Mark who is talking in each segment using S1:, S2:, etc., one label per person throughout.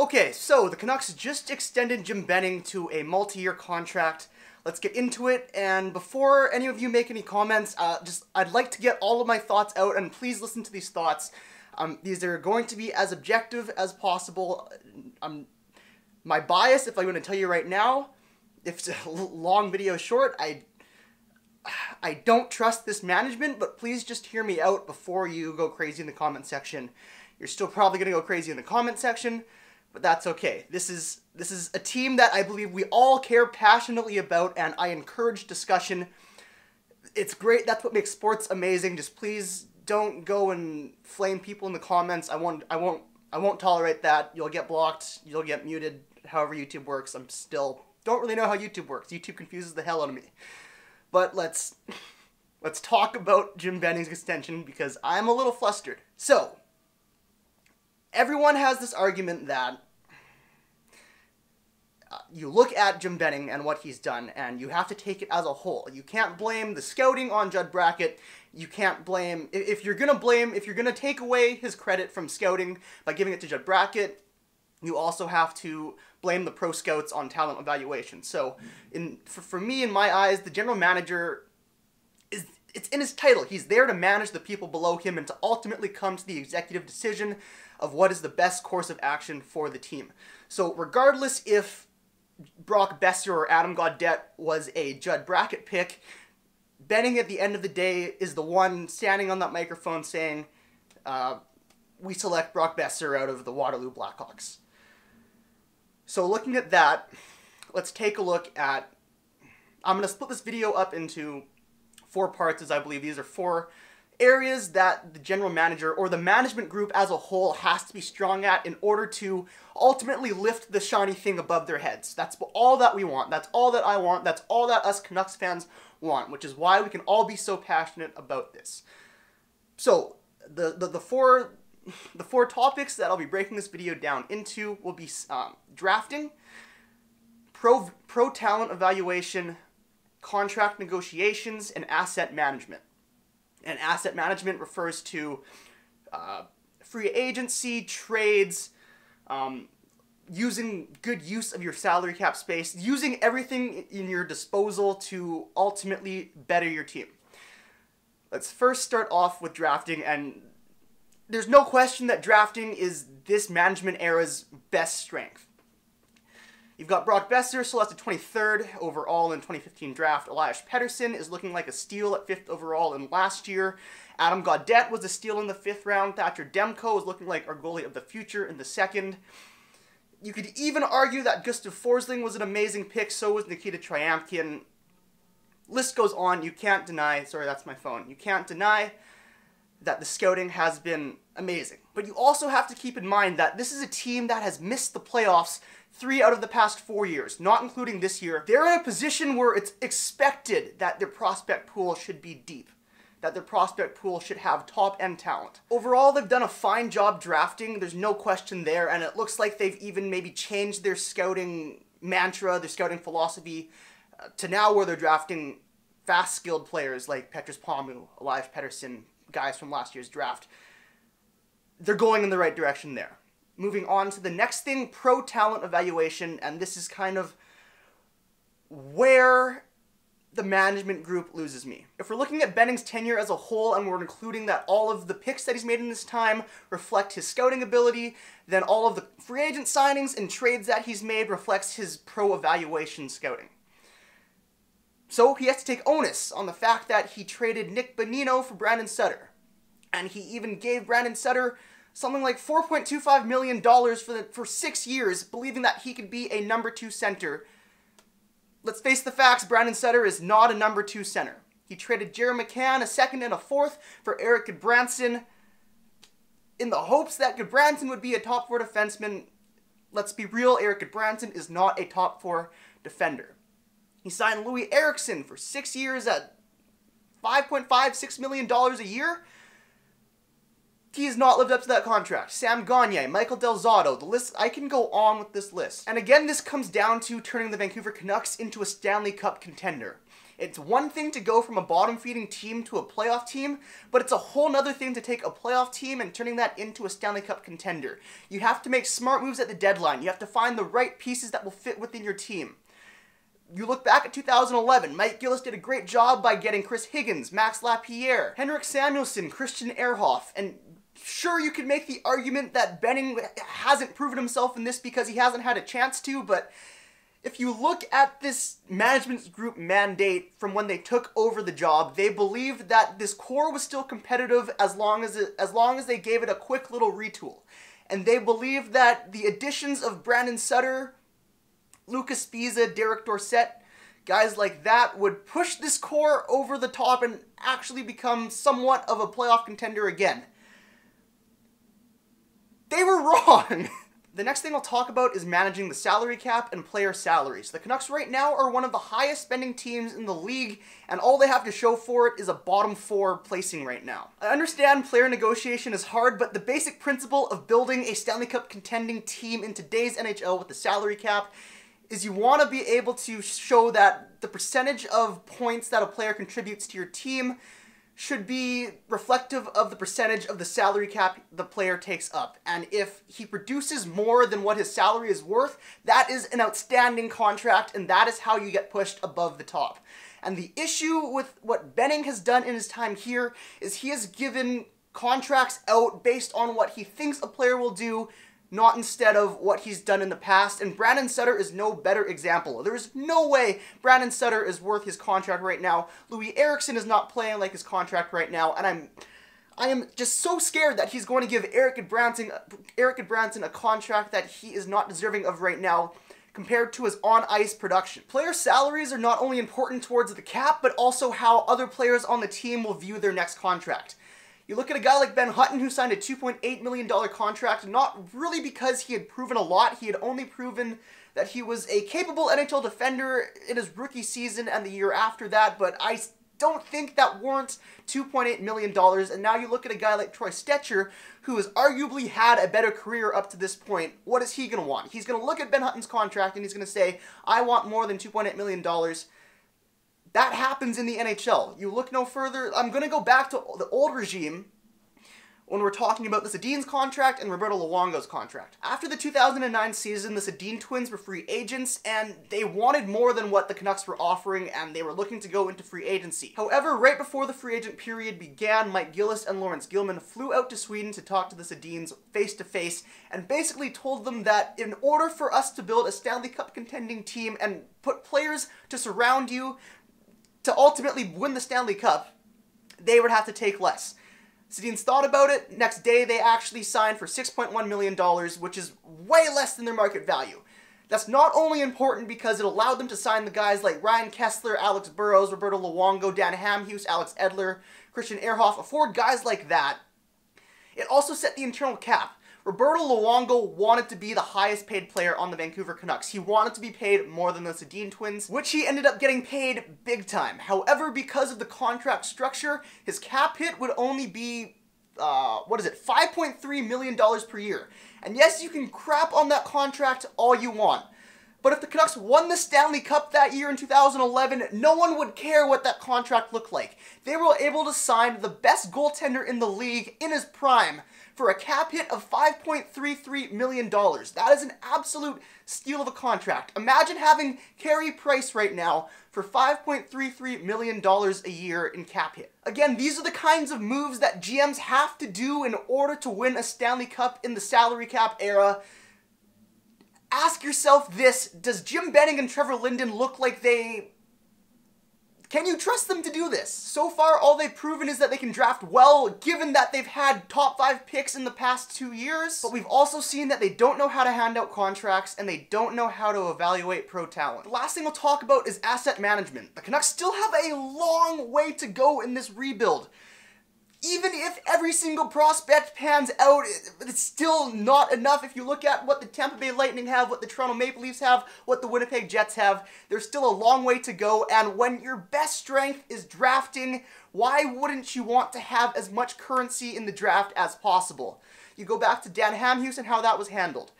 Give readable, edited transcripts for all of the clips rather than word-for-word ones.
S1: Okay, so the Canucks just extended Jim Benning to a multi-year contract. Let's get into it, and before any of you make any comments, I'd like to get all of my thoughts out, and please listen to these thoughts. These are going to be as objective as possible. My bias, if I'm going to tell you right now, if it's a long video short, I don't trust this management, but please just hear me out before you go crazy in the comment section. You're still probably going to go crazy in the comment section, but that's okay. This is a team that I believe we all care passionately about, and I encourage discussion. It's great. That's what makes sports amazing. Just please don't go and flame people in the comments. I won't tolerate that. You'll get blocked. You'll get muted. However YouTube works. I'm still don't really know how YouTube works. YouTube confuses the hell out of me. But let's talk about Jim Benning's extension because I'm a little flustered. So, everyone has this argument that you look at Jim Benning and what he's done, and you have to take it as a whole. You can't blame the scouting on Judd Brackett. You can't blame, if you're going to take away his credit from scouting by giving it to Judd Brackett, you also have to blame the pro scouts on talent evaluation. So, for me, in my eyes, the general manager, it's in his title. He's there to manage the people below him and to ultimately come to the executive decision of what is the best course of action for the team. So, regardless if Brock Boeser or Adam Gaudette was a Judd Brackett pick, Benning at the end of the day is the one standing on that microphone saying, we select Brock Boeser out of the Waterloo Blackhawks. So looking at that, let's take a look at, I'm going to split this video up into 4 parts, as I believe these are 4 areas that the general manager or the management group as a whole has to be strong at in order to ultimately lift the shiny thing above their heads. That's all that we want. That's all that I want. That's all that us Canucks fans want, which is why we can all be so passionate about this. So, the four topics that I'll be breaking this video down into will be drafting, pro talent evaluation, contract negotiations, and asset management. And asset management refers to free agency, trades, using good use of your salary cap space, using everything in your disposal to ultimately better your team. Let's first start off with drafting, and there's no question that drafting is this management era's best strength. You've got Brock Boeser, selected 23rd overall in 2015 draft. Elias Pettersson is looking like a steal at 5th overall in last year. Adam Gaudette was a steal in the 5th round. Thatcher Demko is looking like our goalie of the future in the 2nd. You could even argue that Gustav Forsling was an amazing pick, so was Nikita Triamkin. List goes on. You can't deny, sorry, that's my phone. You can't deny that the scouting has been amazing. But you also have to keep in mind that this is a team that has missed the playoffs 3 out of the past 4 years, not including this year. They're in a position where it's expected that their prospect pool should be deep, that their prospect pool should have top-end talent. Overall, they've done a fine job drafting, there's no question there, and it looks like they've even maybe changed their scouting mantra, their scouting philosophy, to now where they're drafting fast, skilled players like Petrus Pomu, Elias Pettersson, guys from last year's draft. They're going in the right direction there. Moving on to the next thing, pro talent evaluation, and this is kind of where the management group loses me. If we're looking at Benning's tenure as a whole, and we're including that all of the picks that he's made in this time reflect his scouting ability, then all of the free agent signings and trades that he's made reflects his pro evaluation scouting. So he has to take onus on the fact that he traded Nick Bonino for Brandon Sutter. And he even gave Brandon Sutter something like $4.25 million for 6 years, believing that he could be a number 2 center. Let's face the facts, Brandon Sutter is not a number 2 center. He traded Jerry McCann, a 2nd and a 4th, for Eric Goodbranson in the hopes that Goodbranson would be a top 4 defenseman. Let's be real, Eric Goodbranson is not a top 4 defender. He signed Louis Eriksson for 6 years at $5.56 million a year. He has not lived up to that contract. Sam Gagner, Michael Del Zotto, the list, I can go on with this list. And again, this comes down to turning the Vancouver Canucks into a Stanley Cup contender. It's one thing to go from a bottom-feeding team to a playoff team, but it's a whole nother thing to take a playoff team and turning that into a Stanley Cup contender. You have to make smart moves at the deadline. You have to find the right pieces that will fit within your team. You look back at 2011, Mike Gillis did a great job by getting Chris Higgins, Max Lapierre, Henrik Samuelsson, Christian Ehrhoff, and sure, you could make the argument that Benning hasn't proven himself in this because he hasn't had a chance to, but if you look at this management group mandate from when they took over the job, they believed that this core was still competitive as long as they gave it a quick little retool. And they believed that the additions of Brandon Sutter, Lucas Spiza, Derek Dorsett, guys like that would push this core over the top and actually become somewhat of a playoff contender again. They were wrong! The next thing I'll talk about is managing the salary cap and player salaries. The Canucks right now are one of the highest spending teams in the league, and all they have to show for it is a bottom 4 placing right now. I understand player negotiation is hard, but the basic principle of building a Stanley Cup contending team in today's NHL with the salary cap is you want to be able to show that the percentage of points that a player contributes to your team should be reflective of the percentage of the salary cap the player takes up. And if he produces more than what his salary is worth, that is an outstanding contract, and that is how you get pushed above the top. And the issue with what Benning has done in his time here is he has given contracts out based on what he thinks a player will do, not instead of what he's done in the past, and Brandon Sutter is no better example. There is no way Brandon Sutter is worth his contract right now. Louis Eriksson is not playing like his contract right now, and I am just so scared that he's going to give Erik Goodbranson a contract that he is not deserving of right now compared to his on-ice production. Player salaries are not only important towards the cap, but also how other players on the team will view their next contract. You look at a guy like Ben Hutton, who signed a $2.8 million contract, not really because he had proven a lot. He had only proven that he was a capable NHL defender in his rookie season and the year after that, but I don't think that warrants $2.8 million. And now you look at a guy like Troy Stecher, who has arguably had a better career up to this point. What is he going to want? He's going to look at Ben Hutton's contract and he's going to say, I want more than $2.8 million. That happens in the NHL. You look no further. I'm going to go back to the old regime when we're talking about the Sedin's contract and Roberto Luongo's contract. After the 2009 season, the Sedin twins were free agents, and they wanted more than what the Canucks were offering, and they were looking to go into free agency. However, right before the free agent period began, Mike Gillis and Lawrence Gilman flew out to Sweden to talk to the Sedins face-to-face, and basically told them that in order for us to build a Stanley Cup contending team and put players to surround you to ultimately win the Stanley Cup, they would have to take less. Sedin's thought about it. Next day, they actually signed for $6.1 million, which is way less than their market value. That's not only important because it allowed them to sign the guys like Ryan Kessler, Alex Burrows, Roberto Luongo, Dan Hamhuis, Alex Edler, Christian Ehrhoff, afford guys like that. It also set the internal cap. Roberto Luongo wanted to be the highest paid player on the Vancouver Canucks. He wanted to be paid more than the Sedin twins, which he ended up getting paid big time. However, because of the contract structure, his cap hit would only be, $5.3 million per year. And yes, you can crap on that contract all you want. But if the Canucks won the Stanley Cup that year in 2011, no one would care what that contract looked like. They were able to sign the best goaltender in the league in his prime for a cap hit of $5.33 million. That is an absolute steal of a contract. Imagine having Carey Price right now for $5.33 million a year in cap hit. Again, these are the kinds of moves that GMs have to do in order to win a Stanley Cup in the salary cap era. Ask yourself this: does Jim Benning and Trevor Linden look like they... Can you trust them to do this? So far, all they've proven is that they can draft well, given that they've had top 5 picks in the past 2 years. But we've also seen that they don't know how to hand out contracts, and they don't know how to evaluate pro talent. The last thing we'll talk about is asset management. The Canucks still have a long way to go in this rebuild. Even if every single prospect pans out, it's still not enough. If you look at what the Tampa Bay Lightning have, what the Toronto Maple Leafs have, what the Winnipeg Jets have, there's still a long way to go. And when your best strength is drafting, why wouldn't you want to have as much currency in the draft as possible? You go back to Dan Hamhuis and how that was handled.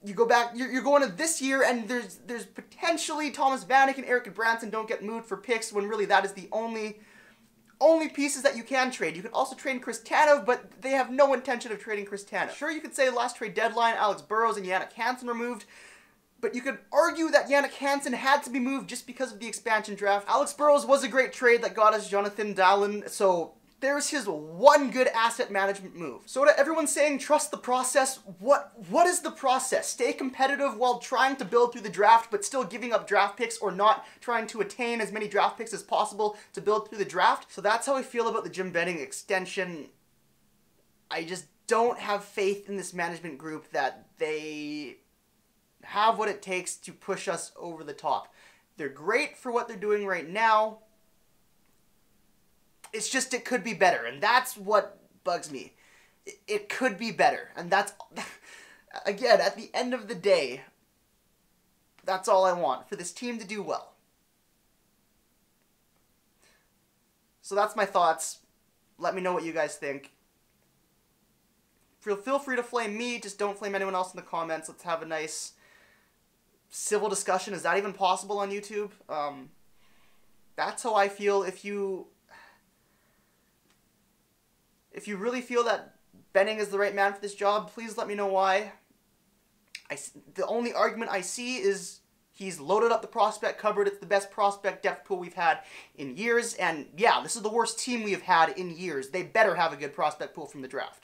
S1: You go back, you're going to this year, and there's potentially Thomas Vanek and Eric Branson don't get moved for picks, when really that is the only pieces that you can trade. You can also trade Chris Tanev, but they have no intention of trading Chris Tanev. Sure, you could say last trade deadline, Alex Burrows and Jannik Hansen were moved, but you could argue that Jannik Hansen had to be moved just because of the expansion draft. Alex Burrows was a great trade that got us Jonathan Dahlen, so there's his one good asset management move. So to everyone saying trust the process, what is the process? Stay competitive while trying to build through the draft, but still giving up draft picks, or not trying to attain as many draft picks as possible to build through the draft. So that's how I feel about the Jim Benning extension. I just don't have faith in this management group that they have what it takes to push us over the top. They're great for what they're doing right now. It's just, it could be better, and that's what bugs me. It could be better, and that's, again, at the end of the day, that's all I want, for this team to do well. So that's my thoughts. Let me know what you guys think. Feel free to flame me, just don't flame anyone else in the comments. Let's have a nice civil discussion. Is that even possible on YouTube? That's how I feel. If you really feel that Benning is the right man for this job, please let me know why. The only argument I see is he's loaded up the prospect cupboard. It's the best prospect depth pool we've had in years. And yeah, this is the worst team we have had in years. They better have a good prospect pool from the draft.